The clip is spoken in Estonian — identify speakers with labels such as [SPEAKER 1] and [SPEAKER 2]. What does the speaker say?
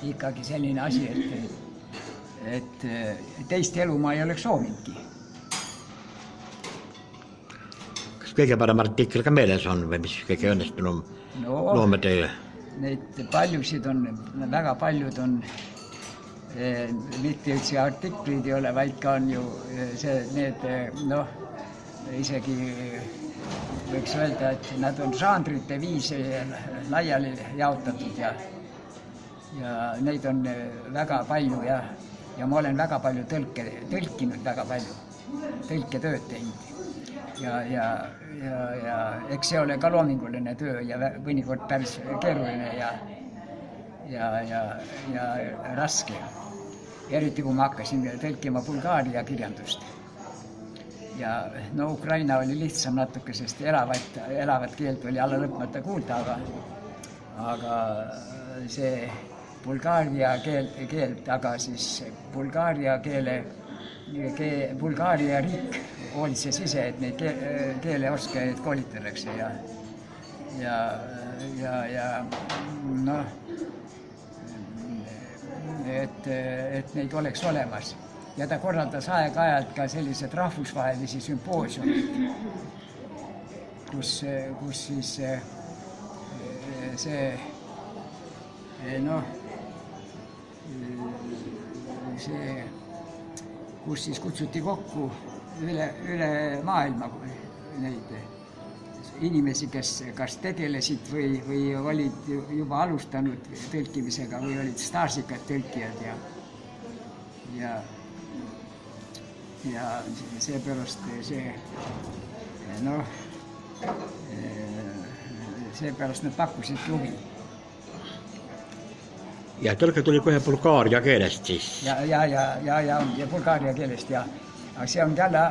[SPEAKER 1] ikkagi selline asi, et teist elu ma ei oleks soovinudki.
[SPEAKER 2] Kas kõige parem artikkel ka meeles on või mis kõige õnnestunum loome teile?
[SPEAKER 1] Neid paljusid on, väga paljud on, mitte üldse artiklid ei ole, vaid ka on ju isegi võiks öelda, et nad on žanrite viisi laiali jaotatud ja neid on väga palju ja ma olen väga palju tõlkinud väga palju, tõlketööd teinud ja eks see ole ka loominguline töö ja mõnikord päris keeruline ja raske. Eriti kui ma hakkasin tõlkima Bulgaaria kirjandust. Ja Ukraina oli lihtsam natuke, sest elavat keelt oli alla lõpmata kuulda, aga see Bulgaaria keelt, aga siis Bulgaaria riik hoolitses ise, et neid keeleoskajaid koolitatakse et neid oleks olemas. Ja ta korraldas aeg-ajalt ka sellised rahvusvahelisi sümpoosiumid, kus siis kus siis kutsuti kokku üle maailma neid inimesi, kes kas tegelesid või olid juba alustanud tõlkimisega või olid staarsikad tõlkijad ja seepärast seepärast nad pakkusid huvi.
[SPEAKER 2] Ja tõlge tuli kohe bulgaaria keelest siis?
[SPEAKER 1] Ja bulgaaria keelest, ja. Aga see on jälle